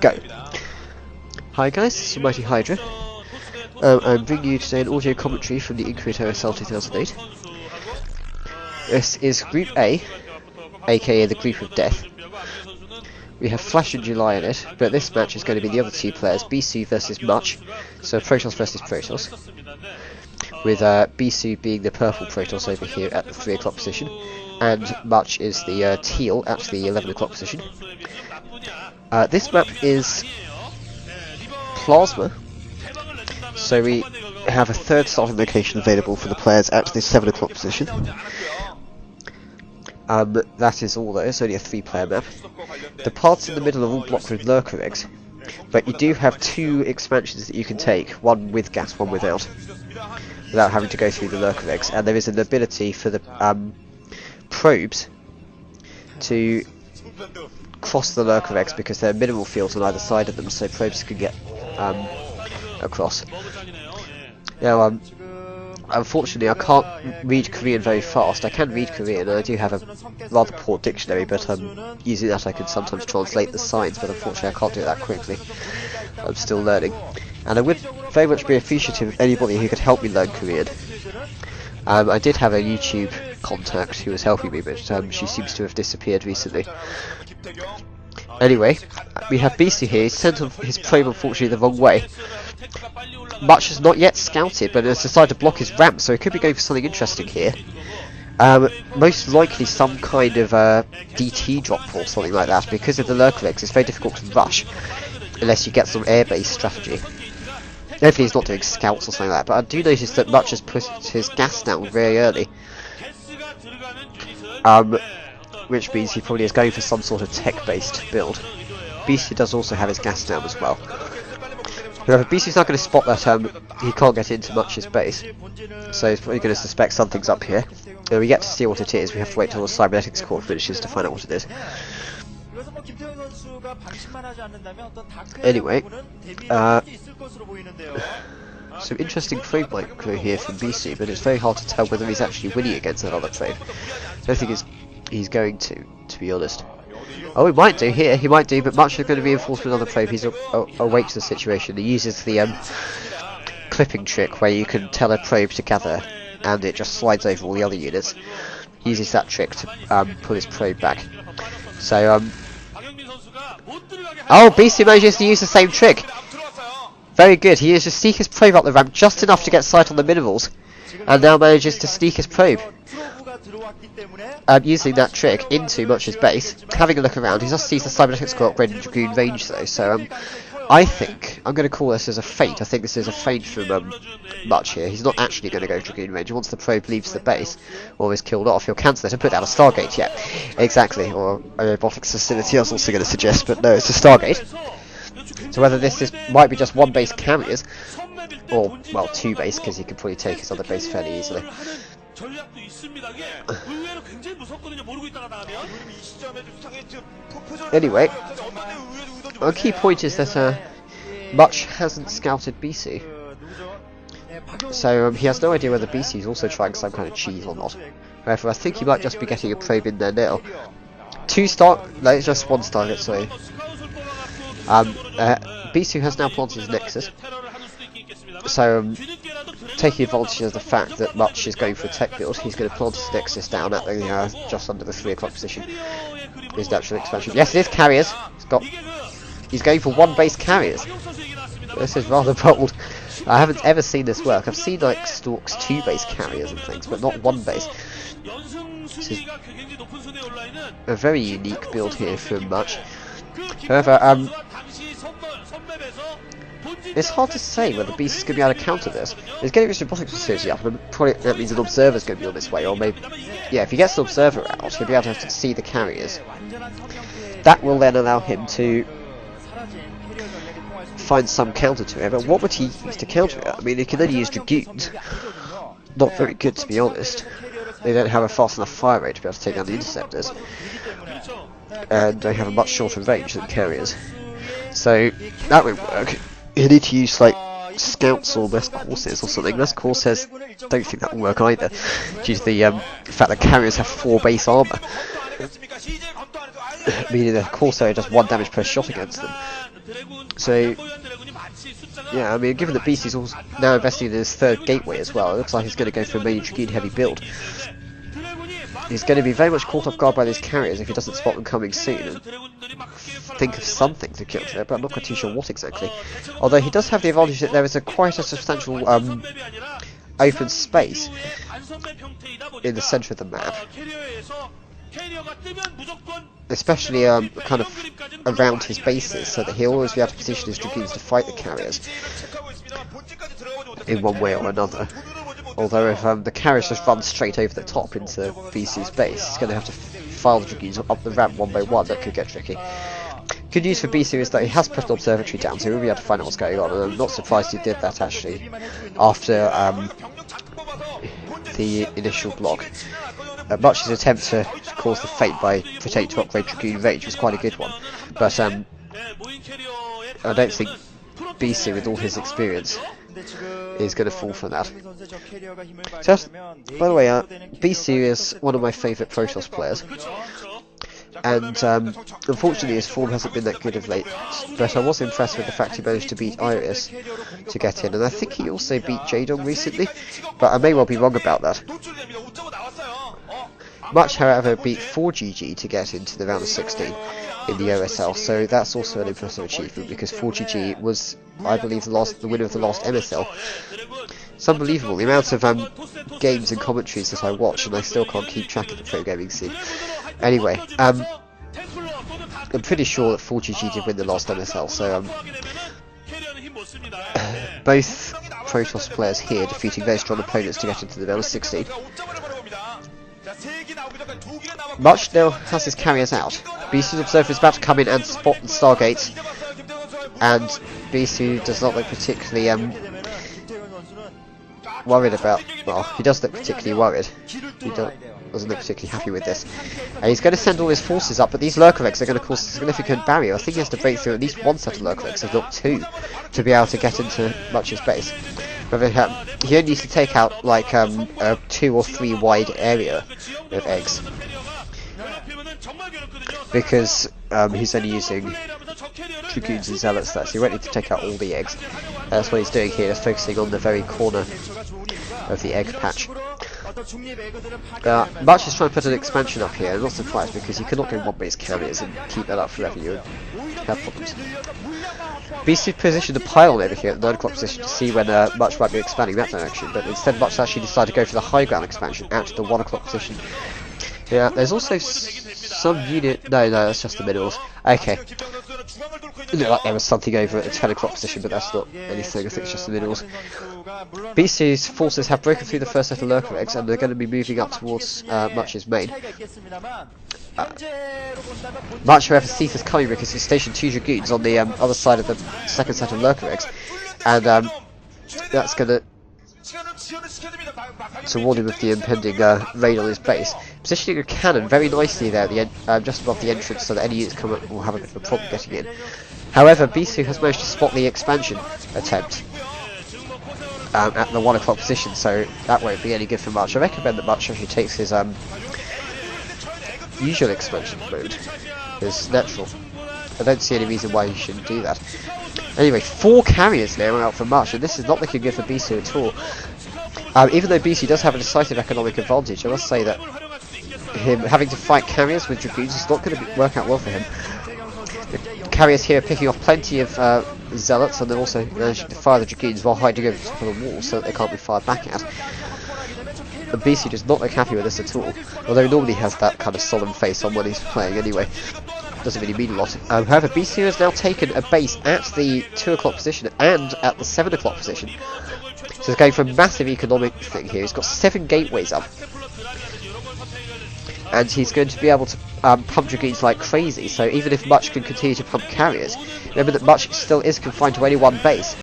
Go. Hi guys, this is Mighty Hydra. I'm bringing you today an audio commentary from the Incruit OSL 2008. This is Group A, aka the Group of Death. We have Flash and July in it, but this match is going to be the other two players, Bisu versus Much, so Protoss versus Protoss, with Bisu being the purple Protoss over here at the 3 o'clock position, and Much is the teal at the 11 o'clock position. This map is Plasma, so we have a third starting location available for the players at the 7 o'clock position. That is all though, it's only a 3-player map. The parts in the middle are all blocked with lurker eggs, but you do have 2 expansions that you can take, one with gas, one without having to go through the lurker eggs, and there is an ability for the probes to cross the lurker eggs because there are mineral fields on either side of them, so probes can get across. Now, unfortunately, I can't read Korean very fast. I can read Korean, and I do have a rather poor dictionary, but using that I can sometimes translate the signs, but unfortunately I can't do it that quickly. I'm still learning. And I would very much be appreciative of anybody who could help me learn Korean. I did have a YouTube contact who was helping me, but she seems to have disappeared recently. Anyway, we have Bisu here. He's sent his probe unfortunately the wrong way. Much has not yet scouted, but has decided to block his ramp, so he could be going for something interesting here. Most likely some kind of DT drop or something like that. Because of the lurker eggs, it's very difficult to rush unless you get some air-based strategy. Hopefully he's not doing scouts or something like that, but I do notice that Much has put his gas down very early. Which means he probably is going for some sort of tech-based build. Bisu does also have his gas down as well. However, Bisu's not going to spot that he can't get into Much's base, so he's probably going to suspect something's up here. And we get to see what it is. We have to wait till the cybernetics core finishes to find out what it is. Anyway, some interesting probe micro here from Bisu, but it's very hard to tell whether he's actually winning against that other probe. I don't think he's going to be honest. Oh, he might do here, he might do, but Much is going to reinforce with another probe. He's awake to the situation. He uses the clipping trick where you can tell a probe to gather and it just slides over all the other units. He uses that trick to pull his probe back. So, oh, Bisu manages to use the same trick! Very good, he uses to sneak his probe up the ramp just enough to get sight on the minerals, and now manages to sneak his probe. Using that trick into Much's base, having a look around. He just sees the cybernetics core upgrade in Dragoon range though, so I think I'm going to call this as a feint. I think this is a feint from Much here. He's not actually going to go Dragoon range. Once the probe leaves the base or is killed off, he'll cancel it and put down a Stargate. Yeah, exactly, or a robotics facility I was also going to suggest, but no, it's a Stargate. So whether this might be just one base carriers, or, well, 2 base, because he could probably take his other base fairly easily. Anyway, our key point is that Much hasn't scouted Bisu, so he has no idea whether Bisu is also trying some kind of cheese or not. However, I think he might just be getting a probe in there now. No, it's just 1 Stargate, sorry. Bisu has now planted his Nexus, so taking advantage of the fact that Much is going for a tech build, he's going to plant his Nexus down at the just under the 3 o'clock position. His natural expansion. Yes, it is carriers. He's going for 1 base carriers. This is rather bold. I haven't ever seen this work. I've seen like Stork's 2 base carriers and things, but not 1 base. This is a very unique build here from Much. However, it's hard to say whether Beast is going to be able to counter this. He's getting his robotics facility up, and probably that means an observer's going to be on this way, or maybe, yeah, if he gets an observer out, he'll be able to see the carriers. That will then allow him to find some counter to it, but what would he use to counter it? I mean, he can only use Dragoons. Not very good, to be honest. They don't have a fast enough fire rate to be able to take down the interceptors, and they have a much shorter range than carriers. So that won't work. You need to use like scouts or best courses or something. Best courses don't think that will work either, due to the fact that carriers have 4 base armor. meaning the Corsair does 1 damage per shot against them. So, yeah, I mean, given that Bisu's also now investing in his 3rd gateway as well, it looks like he's going to go for a mainly Dragoon heavy build. He's going to be very much caught off guard by these carriers if he doesn't spot them coming soon and think of something to kill there, but I'm not quite too sure what exactly. Although he does have the advantage that there is quite a substantial open space in the centre of the map, especially kind of around his bases, so that he'll always be able to position his Dragoons to fight the carriers in one way or another. Although if the carriers just run straight over the top into Bisu's base, he's going to have to file the Dragoons up the ramp one by one. That could get tricky. Good news for Bisu is that he has put an observatory down, so he'll be able to find out what's going on, and I'm not surprised he did that actually after the initial block. Much's attempt to cause the fate by pretending to upgrade Dragoon Rage was quite a good one, but I don't think Bisu, with all his experience, is going to fall for that. So, by the way, Bisu is one of my favourite Protoss players, and unfortunately his form hasn't been that good of late, but I was impressed with the fact he managed to beat Iris to get in, and I think he also beat Jadon recently, but I may well be wrong about that. Much, however, beat 4GG to get into the round of 16 in the OSL, so that's also an impressive achievement, because 4GG was, I believe, the winner of the last MSL. It's unbelievable, the amount of games and commentaries that I watch, and I still can't keep track of the pro gaming scene. Anyway, I'm pretty sure that 4GG did win the last MSL, so both Protoss players here defeating very strong opponents to get into the round of 16. Much now has his carriers out. Bisu's observer is about to come in and spot the Stargates, and Bisu does not look particularly worried about. Well, he does look particularly worried. He doesn't look particularly happy with this. And he's going to send all his forces up, but these Lurker Eggs are going to cause a significant barrier. I think he has to break through at least 1 set of Lurker Eggs, if not 2, to be able to get into Much's base. But he only needs to take out like a 2 or 3 wide area of eggs, because he's only using Dragoons and Zealots there, so he won't need to take out all the eggs. That's what he's doing here, is focusing on the very corner of the egg patch. Much is trying to put an expansion up here. I'm not surprised, because you cannot go 1 base carriers and keep that up forever. You would have problems. Bisu positioned a pylon over here at the 9 o'clock position to see when Much might be expanding that direction, but instead Much actually decided to go for the high ground expansion at the 1 o'clock position. Yeah, there's also some unit. No, that's just the minerals. Okay. It looked like there was something over at the 10 o'clock position, but that's not anything. I think it's just the minerals. Bisu's forces have broken through the first set of Lurker Eggs, and they're going to be moving up towards Much's main. Much, however, sees this coming because he's stationed 2 Dragoons on the other side of the second set of Lurker Eggs, and that's going to warn him of the impending raid on his base. Positioning a cannon very nicely there at the just above the entrance, so that any units come up will have a bit of a problem getting in. However, Bisu has managed to spot the expansion attempt at the 1 o'clock position, so that won't be any good for Much. I recommend that Much actually takes his usual expansion mode as natural. I don't see any reason why he shouldn't do that. Anyway, 4 carriers now out for Much, and this is not looking good for Bisu at all. Even though Bisu does have a decisive economic advantage, I must say that him having to fight carriers with Dragoons is not going to work out well for him. The carriers here are picking off plenty of Zealots, and they're also managing to fire the Dragoons while hiding over the top of the wall so that they can't be fired back at. And Bisu does not look happy with this at all, although he normally has that kind of solemn face on when he's playing anyway. Doesn't really mean a lot. However, Bisu has now taken a base at the 2 o'clock position and at the 7 o'clock position. So he's going for a massive economic thing here. He's got 7 gateways up, and he's going to be able to pump Dragoons like crazy, so even if Much can continue to pump carriers, remember that Much still is confined to only 1 base.